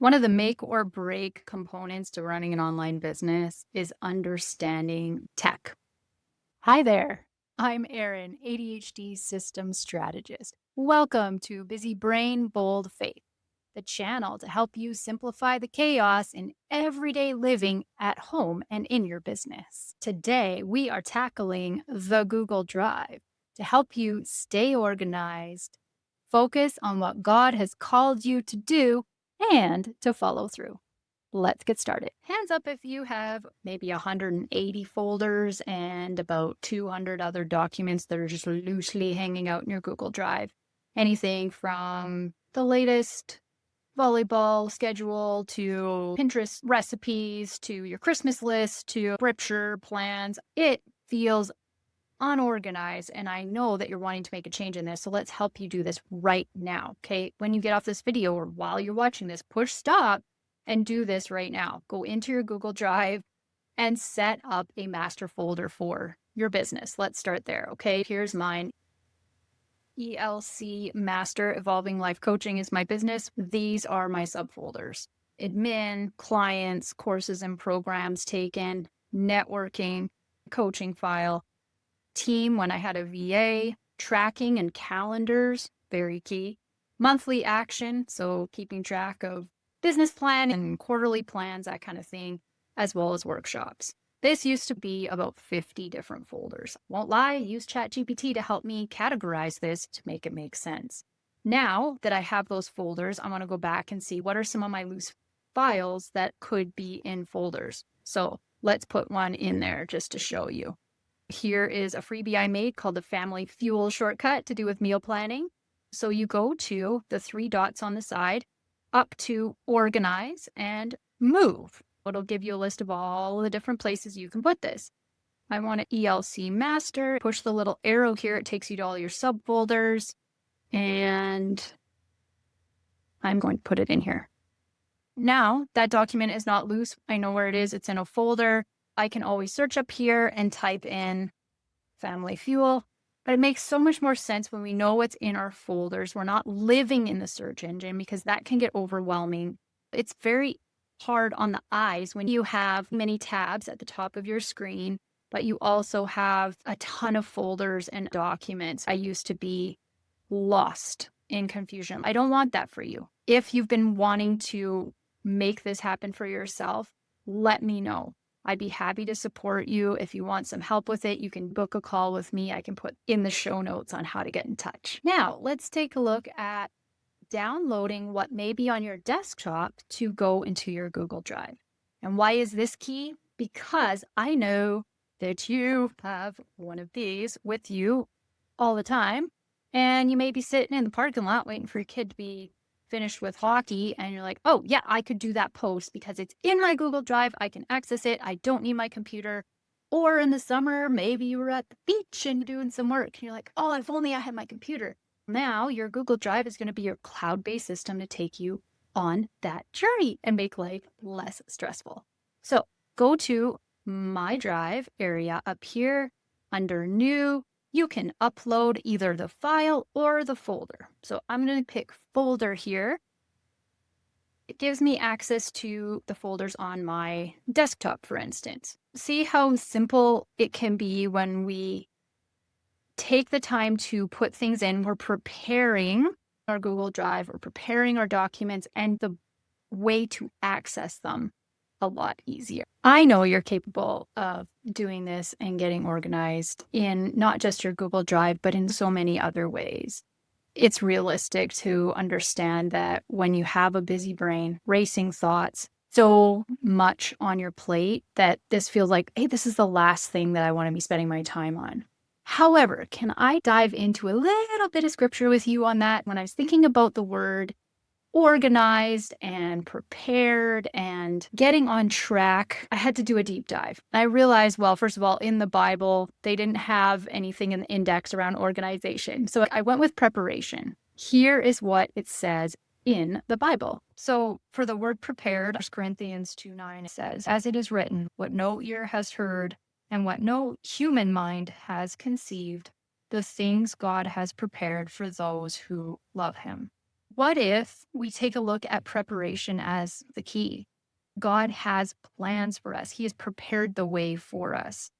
One of the make or break components to running an online business is understanding tech. Hi there. I'm Erin, ADHD systems strategist. Welcome to Busy Brain, Bold Faith, the channel to help you simplify the chaos in everyday living at home and in your business. Today, we are tackling the Google Drive to help you stay organized, focus on what God has called you to do, and to follow through. Let's get started. Hands up if you have maybe 180 folders and about 200 other documents that are just loosely hanging out in your Google Drive. Anything from the latest volleyball schedule to Pinterest recipes to your Christmas list to scripture plans. It feels unorganized, and I know that you're wanting to make a change in this. So let's help you do this right now. Okay. When you get off this video or while you're watching this, push stop and do this right now. Go into your Google Drive and set up a master folder for your business. Let's start there. Okay. Here's mine. ELC Master Evolving Life Coaching is my business. These are my subfolders: admin, clients, courses and programs taken, networking, coaching file, team when I had a VA, tracking and calendars, very key, monthly action, so keeping track of business plan and quarterly plans, that kind of thing, as well as workshops. This used to be about 50 different folders. Won't lie, I used ChatGPT to help me categorize this to make it make sense. Now that I have those folders, I want to go back and see what are some of my loose files that could be in folders. So let's put one in there just to show you. Here is a freebie I made called the Family Fuel shortcut to do with meal planning. So you go to the three dots on the side, up to organize and move. It'll give you a list of all the different places you can put this. I want an ELC master. Push the little arrow here. It takes you to all your subfolders. And I'm going to put it in here. Now that document is not loose. I know where it is. It's in a folder. I can always search up here and type in Family Fuel, but it makes so much more sense when we know what's in our folders. We're not living in the search engine because that can get overwhelming. It's very hard on the eyes when you have many tabs at the top of your screen, but you also have a ton of folders and documents. I used to be lost in confusion. I don't want that for you. If you've been wanting to make this happen for yourself, let me know. I'd be happy to support you. If you want some help with it, you can book a call with me. I can put in the show notes on how to get in touch. Now, let's take a look at downloading what may be on your desktop to go into your Google Drive. And why is this key? Because I know that you have one of these with you all the time, and you may be sitting in the parking lot waiting for your kid to be finished with hockey, and you're like, oh yeah, I could do that post because it's in my Google Drive. I can access it. I don't need my computer. Or in the summer, maybe you were at the beach and doing some work and you're like, oh, if only I had my computer. Now your Google Drive is going to be your cloud-based system to take you on that journey and make life less stressful. So go to My Drive area up here under New. You can upload either the file or the folder. So I'm going to pick folder here. It gives me access to the folders on my desktop, for instance. See how simple it can be when we take the time to put things in. We're preparing our Google Drive, we're preparing our documents, and the way to access them a lot easier. I know you're capable of doing this and getting organized in not just your Google Drive, but in so many other ways. It's realistic to understand that when you have a busy brain, racing thoughts, so much on your plate that this feels like, hey, this is the last thing that I want to be spending my time on. However, can I dive into a little bit of scripture with you on that? When I was thinking about the word organized and prepared and getting on track, I had to do a deep dive. I realized, well, first of all, in the Bible, they didn't have anything in the index around organization. So I went with preparation. Here is what it says in the Bible. So for the word prepared, 1 Corinthians 2:9 says, as it is written, what no ear has heard and what no human mind has conceived, the things God has prepared for those who love him. What if we take a look at preparation as the key? God has plans for us. He has prepared the way for us.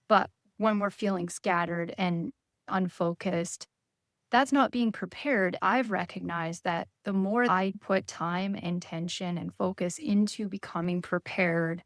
But when we're feeling scattered and unfocused, that's not being prepared. I've recognized that the more I put time, intention, and focus into becoming prepared,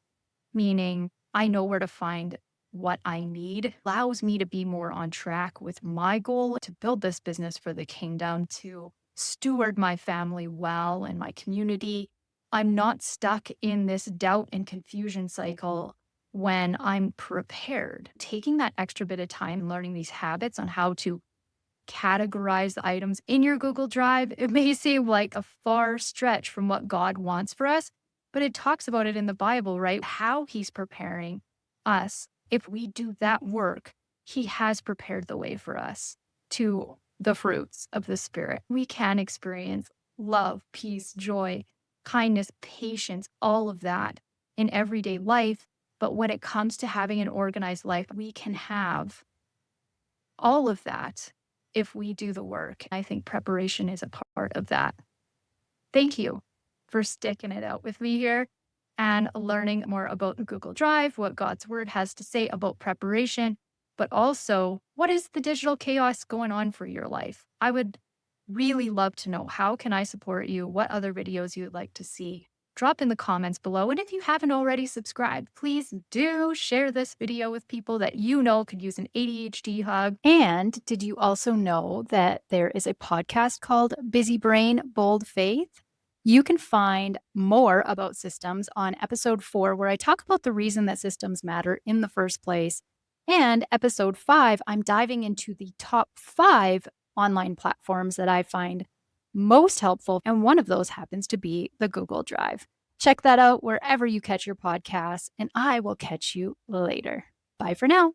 meaning I know where to find what I need, allows me to be more on track with my goal to build this business for the kingdom, to steward my family well and my community. I'm not stuck in this doubt and confusion cycle when I'm prepared. Taking that extra bit of time learning these habits on how to categorize the items in your Google Drive. It may seem like a far stretch from what God wants for us, but it talks about it in the Bible, right? How He's preparing us. If we do that work, He has prepared the way for us to the fruits of the Spirit. We can experience love, peace, joy, kindness, patience, all of that in everyday life. But when it comes to having an organized life, we can have all of that if we do the work. I think preparation is a part of that. Thank you for sticking it out with me here and learning more about the Google Drive, what God's word has to say about preparation, but also what is the digital chaos going on for your life? I would really love to know, how can I support you? What other videos you would like to see? Drop in the comments below. And if you haven't already subscribed, please do share this video with people that you know could use an ADHD hug. And did you also know that there is a podcast called Busy Brain, Bold Faith? You can find more about systems on episode 4, where I talk about the reason that systems matter in the first place. And episode 5, I'm diving into the top 5 online platforms that I find most helpful. And one of those happens to be the Google Drive. Check that out wherever you catch your podcasts, and I will catch you later. Bye for now.